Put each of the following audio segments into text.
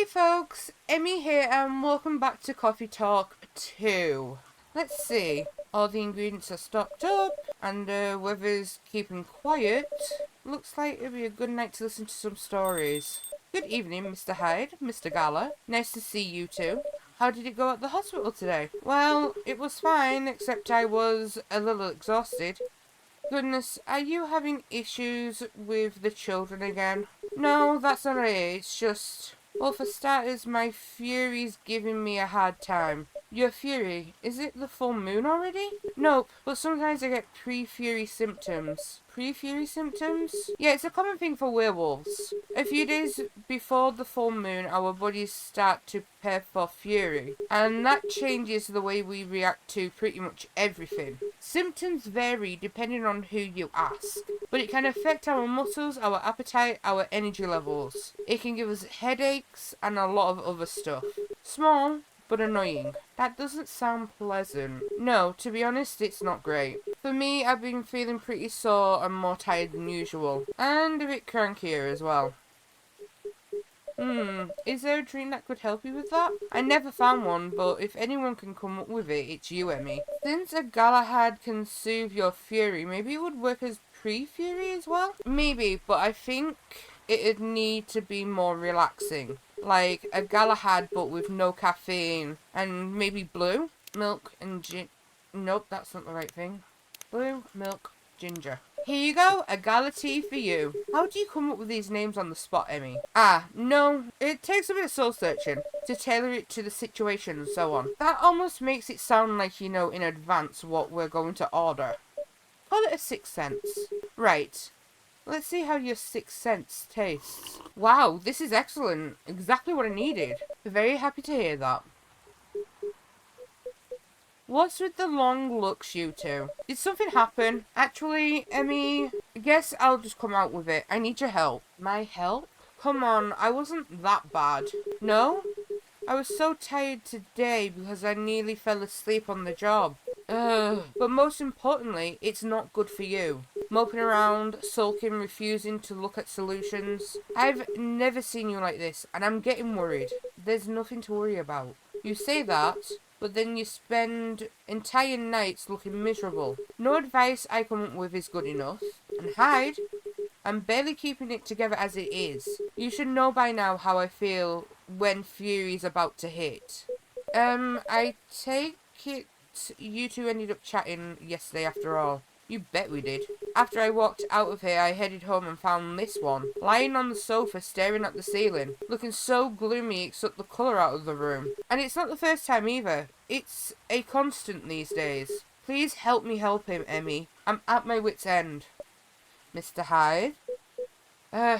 folks, Emmy here and welcome back to Coffee Talk 2. Let's see, all the ingredients are stocked up and weather's keeping quiet. Looks like it'll be a good night to listen to some stories. Good evening, Mr. Hyde, Mr. Gala. Nice to see you two. How did it go at the hospital today? Well, it was fine, except I was a little exhausted. Goodness, are you having issues with the children again? No, that's not it. It's just... Well, for starters, my Fury's giving me a hard time. Your Fury, is it the full moon already? Nope, but sometimes I get pre-Fury symptoms. Pre-Fury symptoms? Yeah, it's a common thing for werewolves. A few days before the full moon, our bodies start to prepare for Fury, and that changes the way we react to pretty much everything. Symptoms vary depending on who you ask, but it can affect our muscles, our appetite, our energy levels. It can give us headaches and a lot of other stuff. Small, but annoying. That doesn't sound pleasant. No, to be honest, it's not great. For me, I've been feeling pretty sore and more tired than usual. And a bit crankier as well. Is there a drink that could help you with that? I never found one, but if anyone can come up with it, it's you, Emmy. Since a Galahad can soothe your fury, maybe it would work as pre-fury as well? Maybe, but I think it'd need to be more relaxing. Like a Galahad, but with no caffeine. And maybe blue, milk, and Nope, that's not the right thing. Blue, milk, ginger. Here you go, a Gala tea for you. How do you come up with these names on the spot, Emmy? No, it takes a bit of soul searching to tailor it to the situation and so on. That almost makes it sound like you know in advance what we're going to order. Call it a sixth sense. Right. Let's see how your sixth sense tastes. Wow, this is excellent. Exactly what I needed. Very happy to hear that. What's with the long looks, you two? Did something happen? Actually, Emmy, I guess I'll just come out with it. I need your help. My help? Come on, I wasn't that bad. No? I was so tired today because I nearly fell asleep on the job. But most importantly, it's not good for you. Moping around, sulking, refusing to look at solutions. I've never seen you like this, and I'm getting worried. There's nothing to worry about. You say that, but then you spend entire nights looking miserable. No advice I come up with is good enough. And Hyde, I'm barely keeping it together as it is. You should know by now how I feel when Fury's about to hit. I take it you two ended up chatting yesterday after all. You bet we did. After I walked out of here, I headed home and found this one, lying on the sofa staring at the ceiling, looking so gloomy it sucked the colour out of the room. And it's not the first time either. It's a constant these days. Please help me help him, Emmy. I'm at my wit's end. Mr. Hyde?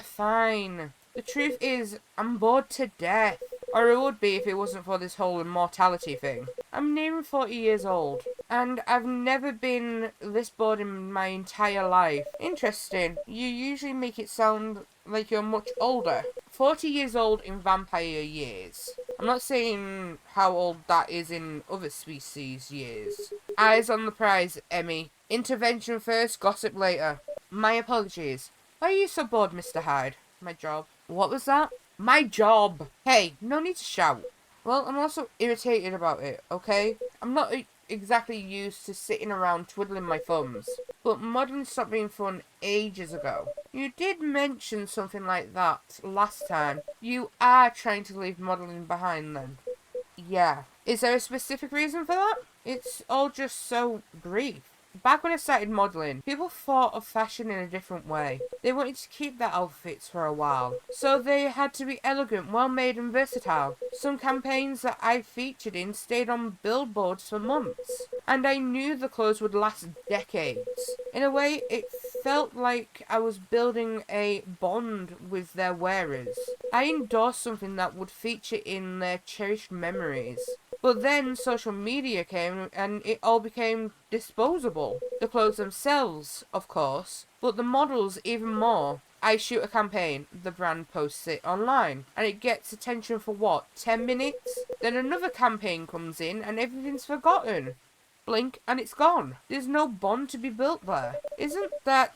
Fine. The truth is, I'm bored to death. Or it would be if it wasn't for this whole immortality thing. I'm nearing 40 years old, and I've never been this bored in my entire life. Interesting. You usually make it sound like you're much older. 40 years old in vampire years. I'm not saying how old that is in other species years. Eyes on the prize, Emmy. Intervention first, gossip later. My apologies. Why are you so bored, Mr. Hyde? My job. What was that? My job! Hey, no need to shout. Well, I'm also irritated about it, okay? I'm not exactly used to sitting around twiddling my thumbs. But modelling stopped being fun ages ago. You did mention something like that last time. You are trying to leave modelling behind then? Yeah. Is there a specific reason for that? It's all just so brief. Back when I started modelling, people thought of fashion in a different way. They wanted to keep their outfits for a while, so they had to be elegant, well-made and versatile. Some campaigns that I featured in stayed on billboards for months, and I knew the clothes would last decades. In a way, it felt like I was building a bond with their wearers. I endorsed something that would feature in their cherished memories. But then social media came and it all became disposable. The clothes themselves, of course, but the models even more. I shoot a campaign, the brand posts it online, and it gets attention for what, 10 minutes? Then another campaign comes in and everything's forgotten. Blink and it's gone. There's no bond to be built there. Isn't that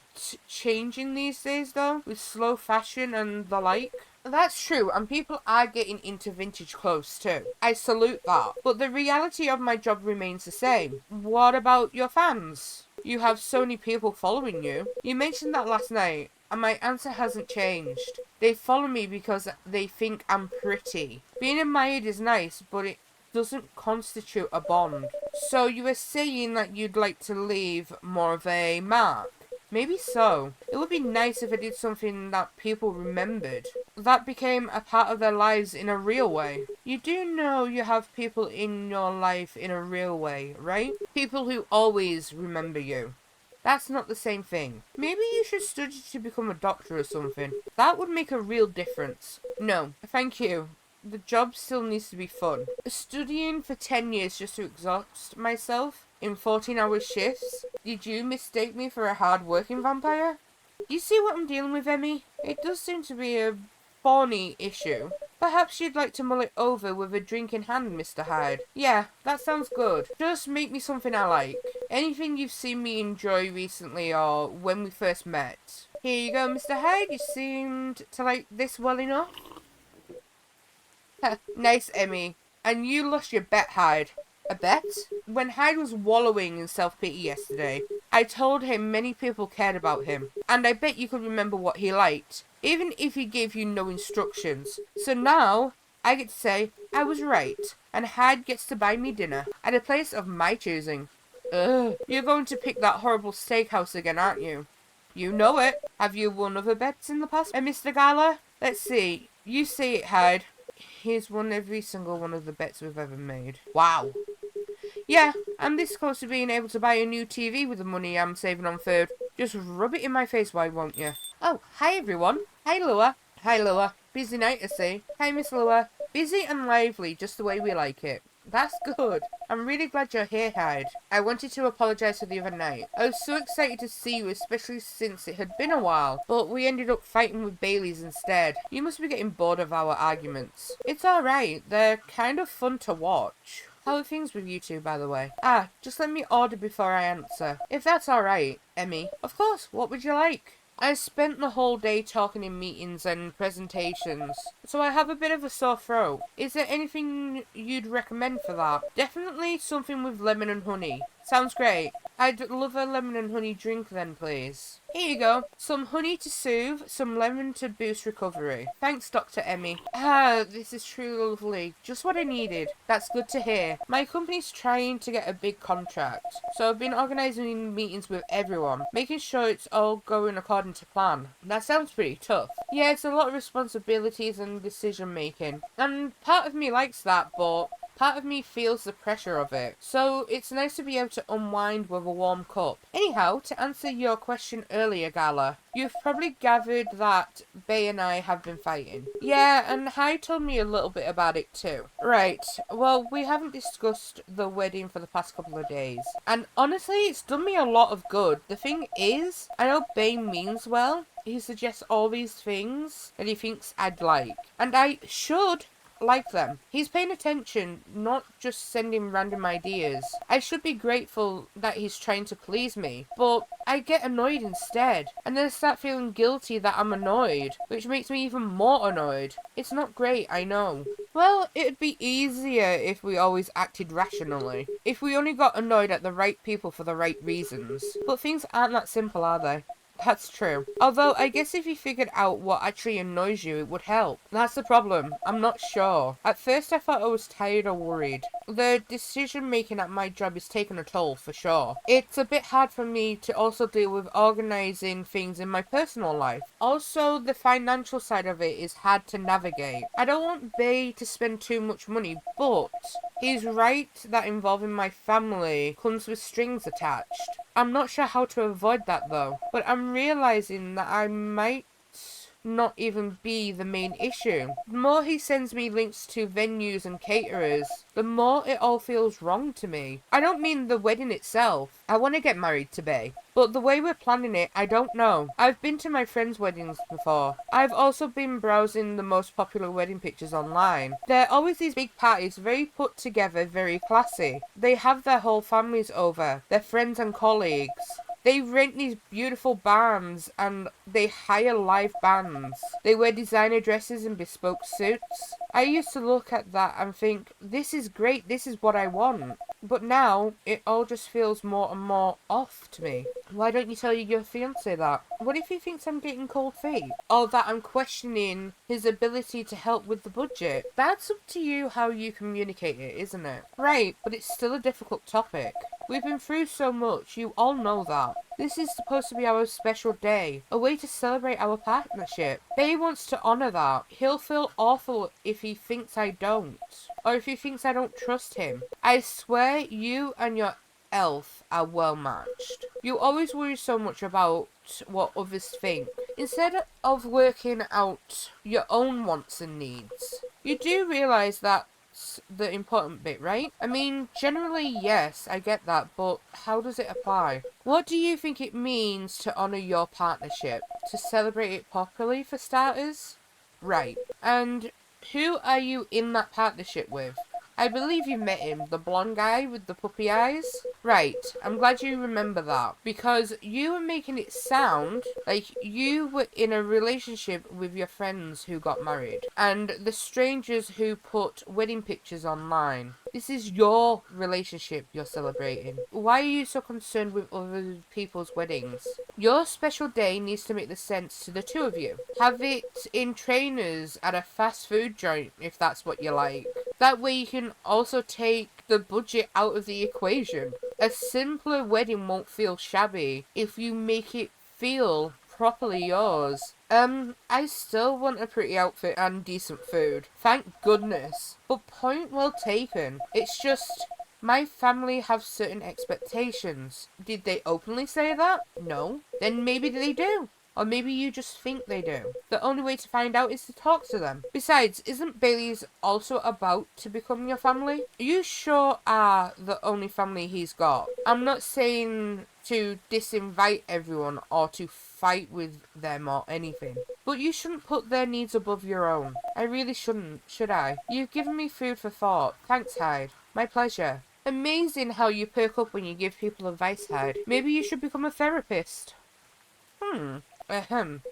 changing these days though, with slow fashion and the like? That's true, and people are getting into vintage clothes too. I salute that. But the reality of my job remains the same. What about your fans? You have so many people following you. You mentioned that last night, and my answer hasn't changed. They follow me because they think I'm pretty. Being admired is nice, but it doesn't constitute a bond. So you were saying that you'd like to leave more of a mark? Maybe so. It would be nice if I did something that people remembered. That became a part of their lives in a real way. You do know you have people in your life in a real way, right? People who always remember you. That's not the same thing. Maybe you should study to become a doctor or something. That would make a real difference. No, thank you. The job still needs to be fun. Studying for 10 years just to exhaust myself in 14-hour shifts? Did you mistake me for a hard-working vampire? You see what I'm dealing with, Emmy? It does seem to be a thorny issue. Perhaps you'd like to mull it over with a drink in hand, Mr. Hyde. Yeah, that sounds good. Just make me something I like. Anything you've seen me enjoy recently or when we first met. Here you go, Mr. Hyde. You seemed to like this well enough. Nice, Emmy. And you lost your bet, Hyde. A bet? When Hyde was wallowing in self-pity yesterday, I told him many people cared about him. And I bet you could remember what he liked, even if he gave you no instructions. So now, I get to say, I was right. And Hyde gets to buy me dinner at a place of my choosing. Ugh, you're going to pick that horrible steakhouse again, aren't you? You know it. Have you won other bets in the past, Mr. Gala? Let's see. You say it, Hyde. He's won every single one of the bets we've ever made. Wow. Yeah, I'm this close to being able to buy a new TV with the money I'm saving on food. Just rub it in my face, why won't you? Oh, hi everyone. Hi, Lua. Hi, Lua. Busy night, I see. Hi, Miss Lua. Busy and lively, just the way we like it. That's good. I'm really glad you're here, Hyde. I wanted to apologise for the other night. I was so excited to see you, especially since it had been a while. But we ended up fighting with Bailey's instead. You must be getting bored of our arguments. It's alright. They're kind of fun to watch. How are things with you two, by the way? Ah, just let me order before I answer. If that's alright, Emmy. Of course, what would you like? I spent the whole day talking in meetings and presentations, so I have a bit of a sore throat. Is there anything you'd recommend for that? Definitely something with lemon and honey. Sounds great. I'd love a lemon and honey drink then, please. Here you go. Some honey to soothe, some lemon to boost recovery. Thanks, Dr. Emmy. Ah, this is truly lovely. Just what I needed. That's good to hear. My company's trying to get a big contract, so I've been organising meetings with everyone, making sure it's all going according to plan. That sounds pretty tough. Yeah, it's a lot of responsibilities and decision making, and part of me likes that, but part of me feels the pressure of it. So it's nice to be able to unwind with a warm cup. Anyhow, to answer your question earlier, Gala, you've probably gathered that Bay and I have been fighting. Yeah, and Hyde told me a little bit about it too. Right, well, we haven't discussed the wedding for the past couple of days. And honestly, it's done me a lot of good. The thing is, I know Bay means well. He suggests all these things that he thinks I'd like. And I should like them. He's paying attention, not just sending random ideas. I should be grateful that he's trying to please me, but I get annoyed instead, and then I start feeling guilty that I'm annoyed, which makes me even more annoyed. It's not great, I know. Well, it'd be easier if we always acted rationally. If we only got annoyed at the right people for the right reasons. But things aren't that simple, are they? That's true. Although, I guess if you figured out what actually annoys you, it would help. That's the problem. I'm not sure. At first, I thought I was tired or worried. The decision-making at my job is taking a toll, for sure. It's a bit hard for me to also deal with organising things in my personal life. Also, the financial side of it is hard to navigate. I don't want Bay to spend too much money, but he's right that involving my family comes with strings attached. I'm not sure how to avoid that though, but I'm realising that I might not even be the main issue. The more he sends me links to venues and caterers, the more it all feels wrong to me. I don't mean the wedding itself. I want to get married to Bay, but the way we're planning it, I don't know. I've been to my friends' weddings before. I've also been browsing the most popular wedding pictures online. They're always these big parties, very put together, very classy. They have their whole families over, their friends and colleagues. They rent these beautiful barns and they hire live bands. They wear designer dresses and bespoke suits. I used to look at that and think, this is great, this is what I want. But now, it all just feels more and more off to me. Why don't you tell your fiancé that? What if he thinks I'm getting cold feet? Or that I'm questioning his ability to help with the budget? That's up to you how you communicate it, isn't it? Right, but it's still a difficult topic. We've been through so much, you all know that. This is supposed to be our special day, a way to celebrate our partnership. Faye wants to honour that. He'll feel awful if he thinks I don't. Or if he thinks I don't trust him. I swear you and your elf are well matched. You always worry so much about what others think, instead of working out your own wants and needs. You do realise that's the important bit, right? I mean, generally, yes, I get that, but how does it apply? What do you think it means to honour your partnership? To celebrate it properly, for starters? Right. And who are you in that partnership with? I believe you met him, the blonde guy with the puppy eyes. Right, I'm glad you remember that. Because you were making it sound like you were in a relationship with your friends who got married. And the strangers who put wedding pictures online. This is your relationship you're celebrating. Why are you so concerned with other people's weddings? Your special day needs to make the sense to the two of you. Have it in trainers at a fast food joint if that's what you like. That way you can also take the budget out of the equation. A simpler wedding won't feel shabby if you make it feel properly yours. I still want a pretty outfit and decent food. Thank goodness. But point well taken. It's just, my family have certain expectations. Did they openly say that? No. Then maybe they do. Or maybe you just think they do. The only way to find out is to talk to them. Besides, isn't Bailey's also about to become your family? You sure are the only family he's got. I'm not saying to disinvite everyone or to fight with them or anything. But you shouldn't put their needs above your own. I really shouldn't, should I? You've given me food for thought. Thanks, Hyde. My pleasure. Amazing how you perk up when you give people advice, Hyde. Maybe you should become a therapist.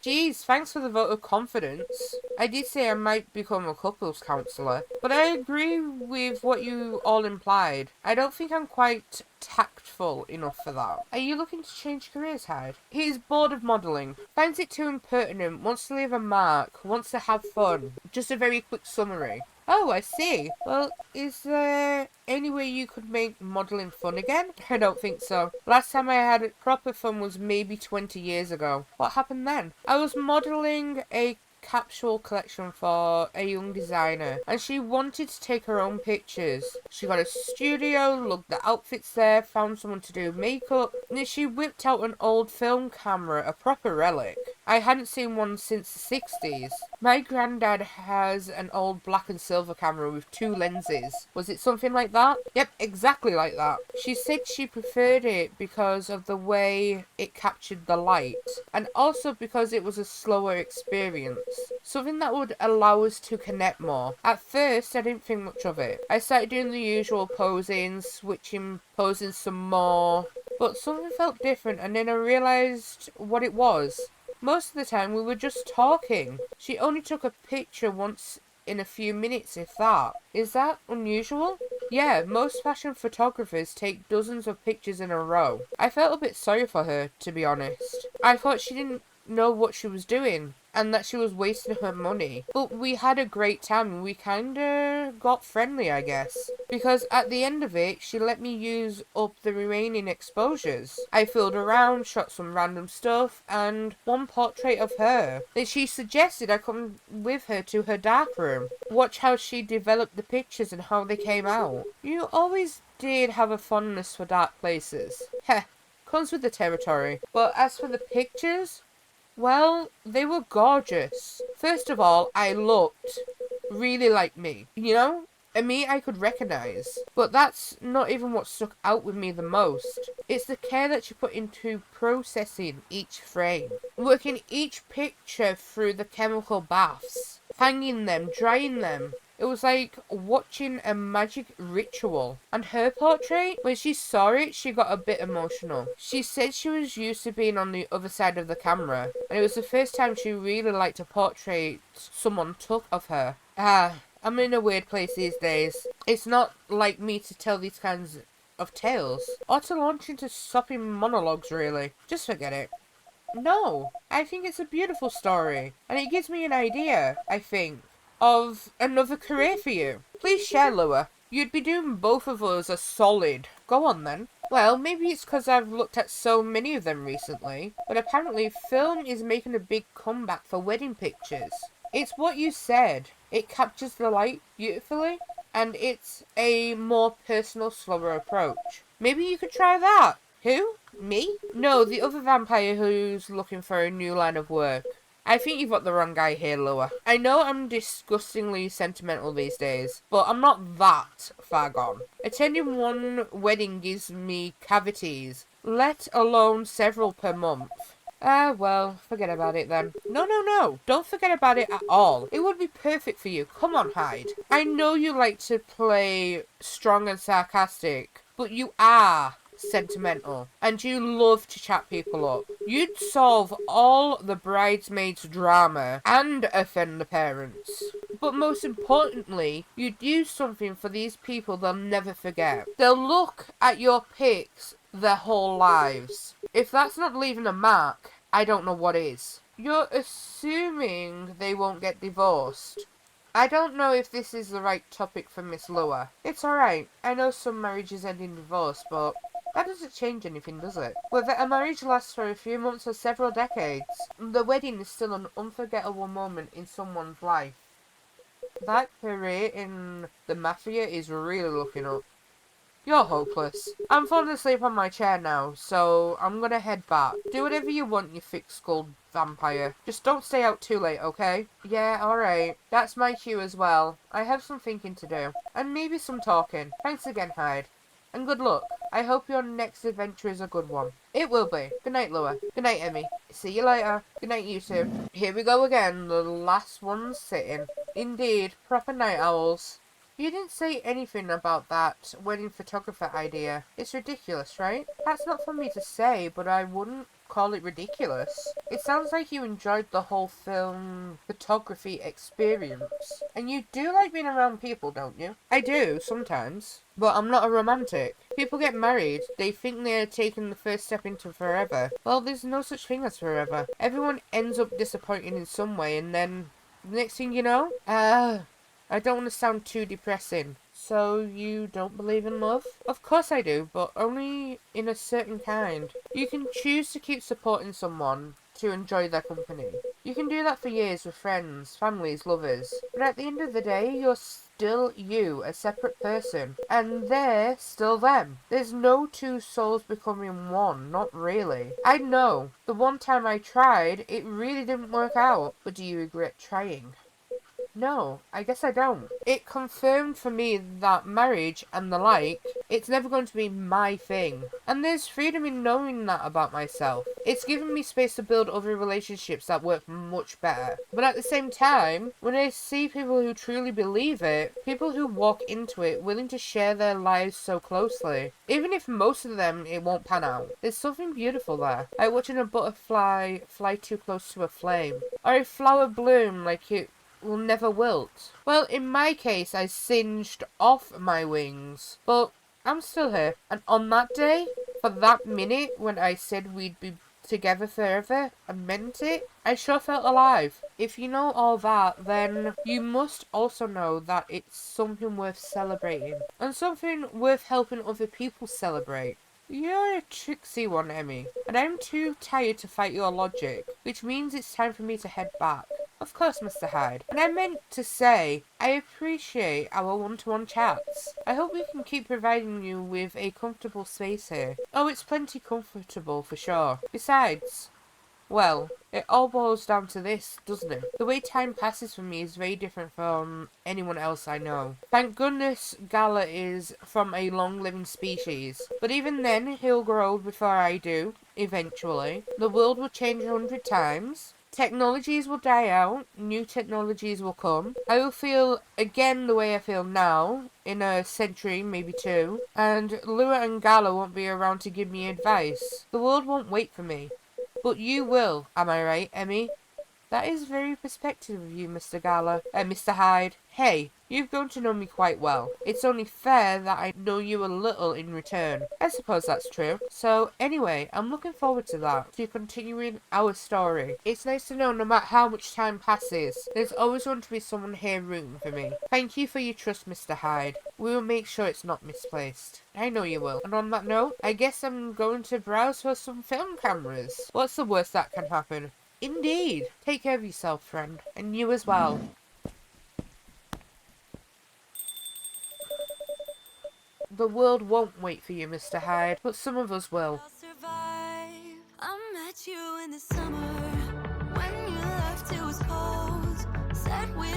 Geez, thanks for the vote of confidence. I did say I might become a couples counsellor, but I agree with what you all implied. I don't think I'm quite tactful enough for that. Are you looking to change careers, Hyde? He's bored of modelling, finds it too impertinent, wants to leave a mark, wants to have fun. Just a very quick summary. Oh, I see. Well, is there any way you could make modelling fun again? I don't think so. Last time I had proper fun was maybe 20 years ago. What happened then? I was modelling a capsule collection for a young designer, and she wanted to take her own pictures. She got a studio, looked at outfits there, found someone to do makeup, and then she whipped out an old film camera, a proper relic. I hadn't seen one since the 60s. My granddad has an old black and silver camera with 2 lenses. Was it something like that? Yep, exactly like that. She said she preferred it because of the way it captured the light, and also because it was a slower experience. Something that would allow us to connect more. At first, I didn't think much of it. I started doing the usual posing, switching poses some more, but something felt different, and then I realised what it was. Most of the time we were just talking. She only took a picture once in a few minutes, if that. Is that unusual? Yeah, most fashion photographers take dozens of pictures in a row. I felt a bit sorry for her, to be honest. I thought she didn't know what she was doing, and that she was wasting her money. But we had a great time, and we kinda got friendly, I guess. Because at the end of it, she let me use up the remaining exposures. I filled around, shot some random stuff, and one portrait of her. Then she suggested I come with her to her darkroom. Watch how she developed the pictures and how they came out. You always did have a fondness for dark places. Heh, comes with the territory. But as for the pictures, well, they were gorgeous. First of all, I looked really like me, you know? A me I could recognise. But that's not even what stuck out with me the most. It's the care that she put into processing each frame. Working each picture through the chemical baths. Hanging them, drying them. It was like watching a magic ritual. And her portrait, when she saw it, she got a bit emotional. She said she was used to being on the other side of the camera, and it was the first time she really liked a portrait someone took of her. I'm in a weird place these days. It's not like me to tell these kinds of tales, or to launch into sopping monologues, really. Just forget it. No, I think it's a beautiful story, and it gives me an idea, I think, of another career for you. Please share, Lua. You'd be doing both of us a solid. Go on then. Well, maybe it's because I've looked at so many of them recently, but apparently film is making a big comeback for wedding pictures. It's what you said. It captures the light beautifully, and it's a more personal, slower approach. Maybe you could try that. Who? Me? No, the other vampire who's looking for a new line of work. I think you've got the wrong guy here, Lua. I know I'm disgustingly sentimental these days, but I'm not that far gone. Attending one wedding gives me cavities, let alone several per month. Well, forget about it then. No. Don't forget about it at all. It would be perfect for you. Come on, Hyde. I know you like to play strong and sarcastic, but you are sentimental, and you love to chat people up. You'd solve all the bridesmaids' drama and offend the parents. But most importantly, you'd do something for these people they'll never forget. They'll look at your pics their whole lives. If that's not leaving a mark, I don't know what is. You're assuming they won't get divorced. I don't know if this is the right topic for Miss Lua. It's alright. I know some marriages end in divorce, but that doesn't change anything, does it? Whether a marriage lasts for a few months or several decades, the wedding is still an unforgettable moment in someone's life. That career in the mafia is really looking up. You're hopeless. I'm falling asleep on my chair now, so I'm gonna head back. Do whatever you want, you thick-skulled vampire. Just don't stay out too late, okay? Yeah, alright. That's my cue as well. I have some thinking to do. And maybe some talking. Thanks again, Hyde. And good luck. I hope your next adventure is a good one. It will be. Good night, Lua. Good night, Emmy. See you later. Good night, you two. Here we go again. The last one's sitting. Indeed. Proper night owls. You didn't say anything about that wedding photographer idea. It's ridiculous, right? That's not for me to say, but I wouldn't call it ridiculous. It sounds like you enjoyed the whole film photography experience. And you do like being around people, don't you? I do, sometimes. But I'm not a romantic. People get married, they think they're taking the first step into forever. Well, there's no such thing as forever. Everyone ends up disappointed in some way, and then the next thing you know, I don't want to sound too depressing. So you don't believe in love? Of course I do, but only in a certain kind. You can choose to keep supporting someone to enjoy their company. You can do that for years with friends, families, lovers. But at the end of the day, you're still you, a separate person. And they're still them. There's no two souls becoming one, not really. I know. The one time I tried, it really didn't work out. But do you regret trying? No, I guess I don't. It confirmed for me that marriage and the like, it's never going to be my thing. And there's freedom in knowing that about myself. It's given me space to build other relationships that work much better. But at the same time, when I see people who truly believe it, people who walk into it willing to share their lives so closely, even if most of them it won't pan out, there's something beautiful there. Like watching a butterfly fly too close to a flame, or a flower bloom like it will never wilt. Well, in my case, I singed off my wings, but I'm still here. And on that day, for that minute when I said we'd be together forever and meant it, I sure felt alive. If you know all that, then you must also know that it's something worth celebrating, and something worth helping other people celebrate. You're a tricksy one, Emmy, and I'm too tired to fight your logic, which means it's time for me to head back. Of course, Mr. Hyde. And I meant to say, I appreciate our one-to-one chats. I hope we can keep providing you with a comfortable space here. Oh, it's plenty comfortable, for sure. Besides, well, it all boils down to this, doesn't it? The way time passes for me is very different from anyone else I know. Thank goodness Gala is from a long-living species. But even then, he'll grow old before I do, eventually. The world will change 100 times. Technologies will die out, new technologies will come. I will feel again the way I feel now, in a century, maybe two, and Lua and Gala won't be around to give me advice. The world won't wait for me. But you will, am I right, Emmy? That is very perspective of you, Mr. Hyde. Hey, you've grown to know me quite well. It's only fair that I know you a little in return. I suppose that's true. So, anyway, I'm looking forward to that, to continuing our story. It's nice to know no matter how much time passes, there's always going to be someone here rooting for me. Thank you for your trust, Mr. Hyde. We will make sure it's not misplaced. I know you will. And on that note, I guess I'm going to browse for some film cameras. What's the worst that can happen? Indeed. Take care of yourself, friend. And you as well. The world won't wait for you, Mr. Hyde, but some of us will. I'll survive. I met you in the summer when you left, it was cold. Said we